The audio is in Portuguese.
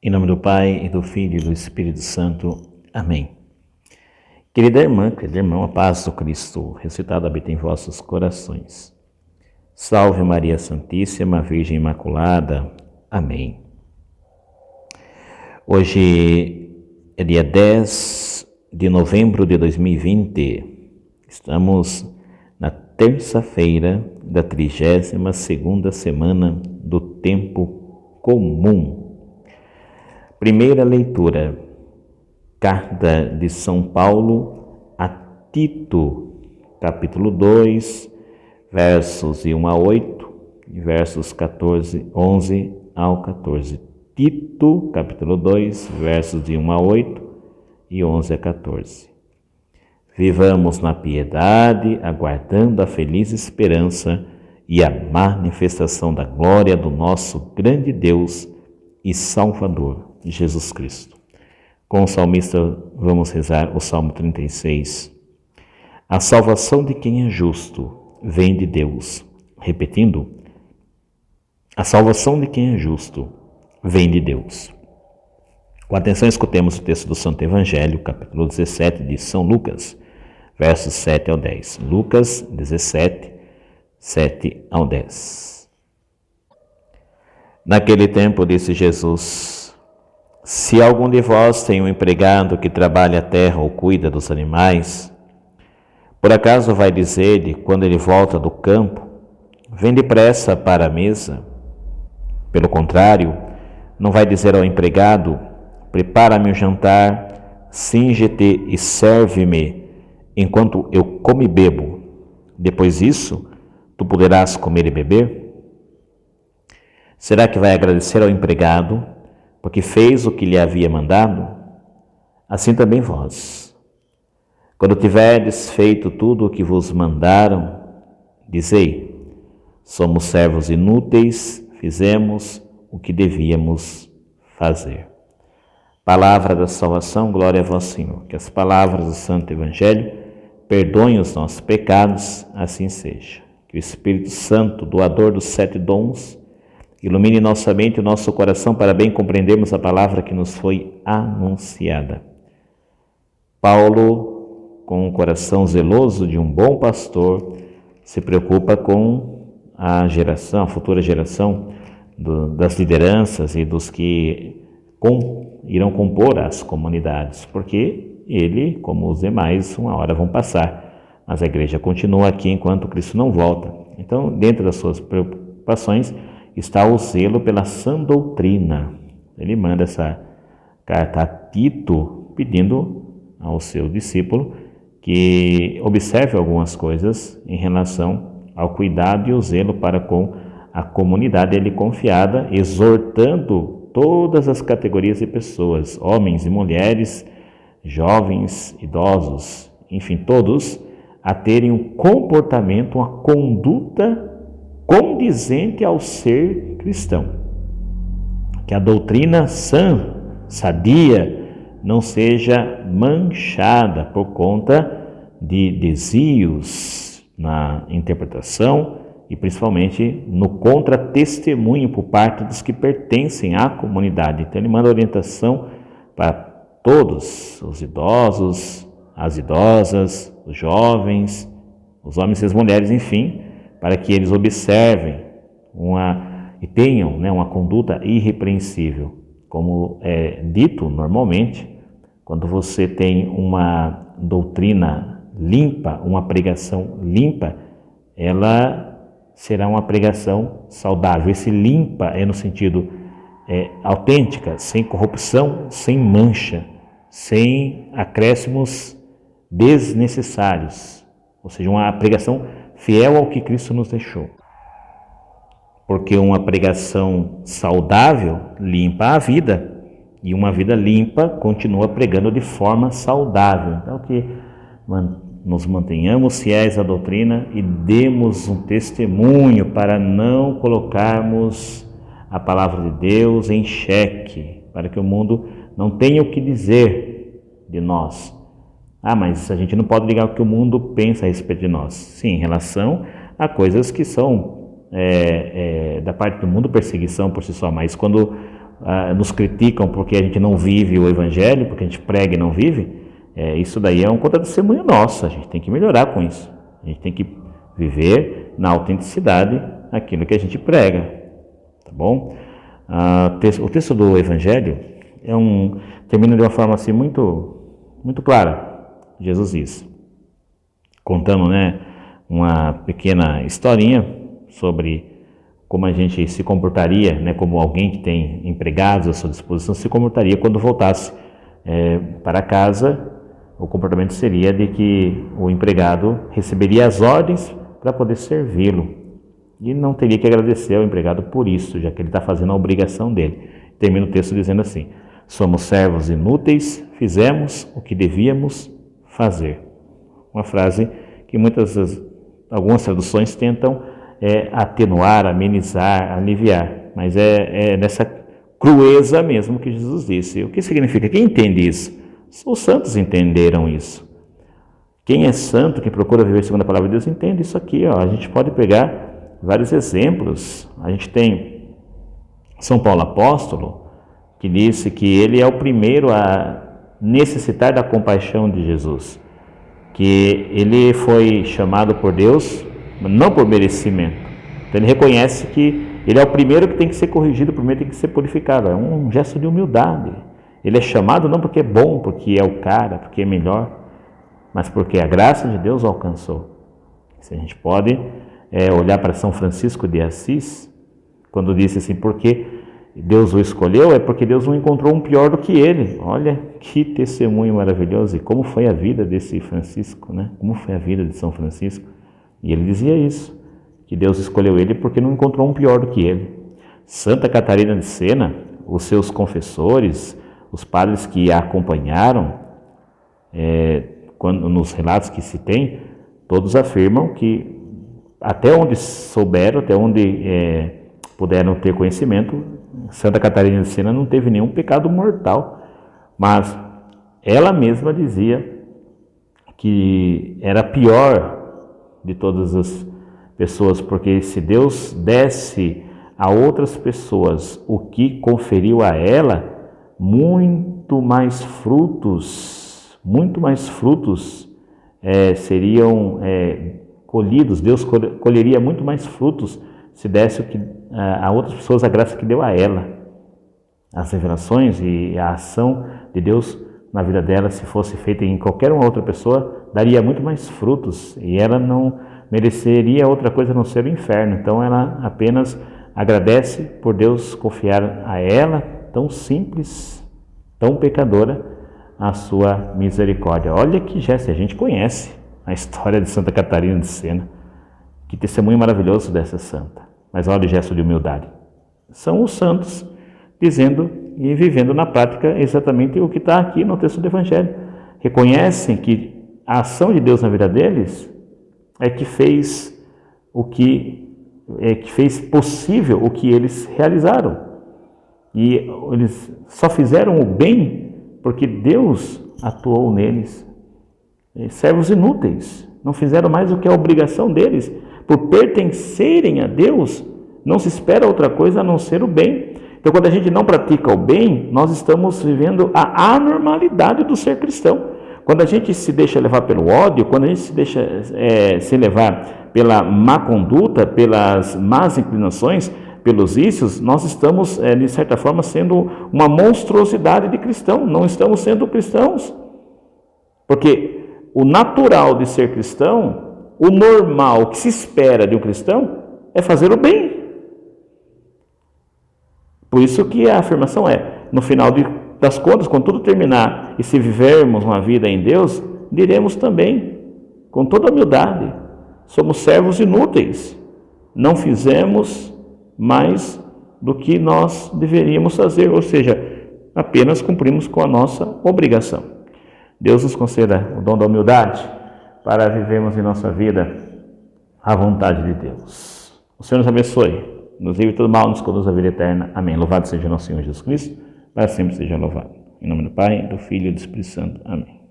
Em nome do Pai, e do Filho e do Espírito Santo. Amém. Querida irmã, querido irmão, a paz do Cristo ressuscitado habita em vossos corações. Salve Maria Santíssima, Virgem Imaculada. Amém. Hoje é dia 10 de novembro de 2020. Estamos na terça-feira da 32ª semana do tempo comum. Primeira leitura, carta de São Paulo a Tito, capítulo 2, versos de 1 a 8 e versos 11 ao 14. Tito, capítulo 2, versos de 1 a 8 e 11 a 14. Vivamos na piedade, aguardando a feliz esperança e a manifestação da glória do nosso grande Deus e Salvador, Jesus Cristo. Com o salmista vamos rezar o Salmo 36. A salvação de quem é justo vem de Deus. Repetindo, a salvação de quem é justo vem de Deus. Com atenção escutemos o texto do Santo Evangelho, capítulo 17 de São Lucas, versos 7 ao 10. Lucas 17, 7 ao 10. Naquele tempo disse Jesus: se algum de vós tem um empregado que trabalha a terra ou cuida dos animais, por acaso vai dizer-lhe, quando ele volta do campo, vem depressa para a mesa? Pelo contrário, não vai dizer ao empregado, prepara-me o jantar, cinge-te e serve-me, enquanto eu como e bebo. Depois disso, tu poderás comer e beber? Será que vai agradecer ao empregado, porque fez o que lhe havia mandado? Assim também vós. Quando tiverdes feito tudo o que vos mandaram, dizei, somos servos inúteis, fizemos o que devíamos fazer. Palavra da salvação, glória a vós, Senhor. Que as palavras do Santo Evangelho perdoem os nossos pecados, assim seja. Que o Espírito Santo, doador dos 7 dons, ilumine nossa mente e nosso coração para bem compreendermos a palavra que nos foi anunciada. Paulo, com o coração zeloso de um bom pastor, se preocupa com a futura geração das lideranças e dos que irão compor as comunidades, porque ele, como os demais, uma hora vão passar, mas a igreja continua aqui enquanto Cristo não volta. Então, dentro das suas preocupações, está o zelo pela sã doutrina. Ele manda essa carta a Tito, pedindo ao seu discípulo que observe algumas coisas em relação ao cuidado e o zelo para com a comunidade dele confiada, exortando todas as categorias de pessoas, homens e mulheres, jovens, idosos, enfim, todos, a terem um comportamento, uma conduta condizente ao ser cristão. Que a doutrina sã, sadia, não seja manchada por conta de desvios na interpretação e principalmente no contra-testemunho por parte dos que pertencem à comunidade. Então ele manda orientação para todos, os idosos, as idosas, os jovens, os homens e as mulheres, enfim, para que eles observem e tenham uma conduta irrepreensível. Como é dito normalmente, quando você tem uma doutrina limpa, uma pregação limpa, ela será uma pregação saudável. Esse limpa é no sentido autêntica, sem corrupção, sem mancha, sem acréscimos desnecessários. Ou seja, uma pregação fiel ao que Cristo nos deixou. Porque uma pregação saudável limpa a vida, e uma vida limpa continua pregando de forma saudável. Então que nos mantenhamos fiéis à doutrina e demos um testemunho para não colocarmos a palavra de Deus em xeque, para que o mundo não tenha o que dizer de nós. Mas a gente não pode ligar o que o mundo pensa a respeito de nós. Sim, em relação a coisas que são da parte do mundo perseguição por si só, mas quando nos criticam porque a gente não vive o Evangelho, porque a gente prega e não vive, isso daí é um contra-testemunho nosso. A gente tem que melhorar com isso. A gente tem que viver na autenticidade aquilo que a gente prega, tá bom? O texto do Evangelho termina de uma forma assim muito clara. Jesus diz, contando, né, uma pequena historinha sobre como a gente se comportaria, né, como alguém que tem empregados à sua disposição se comportaria quando voltasse para casa. O comportamento seria de que o empregado receberia as ordens para poder servi-lo e não teria que agradecer ao empregado por isso, já que ele está fazendo a obrigação dele. Termina o texto dizendo assim: somos servos inúteis, fizemos o que devíamos fazer. Uma frase que algumas traduções tentam atenuar, amenizar, aliviar, mas é nessa crueza mesmo que Jesus disse. O que significa? Quem entende isso? Os santos entenderam isso. Quem é santo, quem procura viver segundo a palavra de Deus, entende isso aqui. A gente pode pegar vários exemplos. A gente tem São Paulo apóstolo, que disse que ele é o primeiro a necessitar da compaixão de Jesus, que ele foi chamado por Deus, não por merecimento. Então ele reconhece que ele é o primeiro que tem que ser corrigido, o primeiro que tem que ser purificado. É um gesto de humildade. Ele é chamado não porque é bom, porque é o cara, porque é melhor, mas porque a graça de Deus o alcançou. Se a gente pode olhar para São Francisco de Assis, quando disse assim, porque Deus o escolheu, é porque Deus não encontrou um pior do que ele. Olha que testemunho maravilhoso. E como foi a vida desse Francisco, né? Como foi a vida de São Francisco? E ele dizia isso, que Deus escolheu ele porque não encontrou um pior do que ele. Santa Catarina de Sena, os seus confessores, os padres que a acompanharam, nos relatos que se tem, todos afirmam que até onde souberam, até onde puderam ter conhecimento, Santa Catarina de Sena não teve nenhum pecado mortal, mas ela mesma dizia que era a pior de todas as pessoas, porque se Deus desse a outras pessoas o que conferiu a ela, muito mais frutos seriam colhidos. Deus colheria muito mais frutos se desse a outras pessoas a graça que deu a ela. As revelações e a ação de Deus na vida dela, se fosse feita em qualquer uma outra pessoa, daria muito mais frutos e ela não mereceria outra coisa a não ser o inferno. Então ela apenas agradece por Deus confiar a ela, tão simples, tão pecadora, a sua misericórdia. Olha que gesto, a gente conhece a história de Santa Catarina de Sena. Que testemunho maravilhoso dessa santa. Mas olha o gesto de humildade. São os santos dizendo e vivendo na prática exatamente o que está aqui no texto do Evangelho. Reconhecem que a ação de Deus na vida deles é que fez possível o que eles realizaram. E eles só fizeram o bem porque Deus atuou neles. Servos inúteis, não fizeram mais do que a obrigação deles. Por pertencerem a Deus, não se espera outra coisa a não ser o bem. Então, quando a gente não pratica o bem, nós estamos vivendo a anormalidade do ser cristão. Quando a gente se deixa levar pelo ódio, quando a gente se deixa se levar pela má conduta, pelas más inclinações, pelos vícios, nós estamos, de certa forma, sendo uma monstruosidade de cristão. Não estamos sendo cristãos. Porque o natural de ser cristão, o normal, o que se espera de um cristão, é fazer o bem. Por isso que a afirmação no final das contas, quando tudo terminar e se vivermos uma vida em Deus, diremos também, com toda humildade, somos servos inúteis, não fizemos mais do que nós deveríamos fazer, ou seja, apenas cumprimos com a nossa obrigação. Deus nos conceda o dom da humildade para vivermos em nossa vida a vontade de Deus. O Senhor nos abençoe, nos livre de todo mal, nos conduz à vida eterna. Amém. Louvado seja nosso Senhor Jesus Cristo, para sempre seja louvado. Em nome do Pai, do Filho e do Espírito Santo. Amém.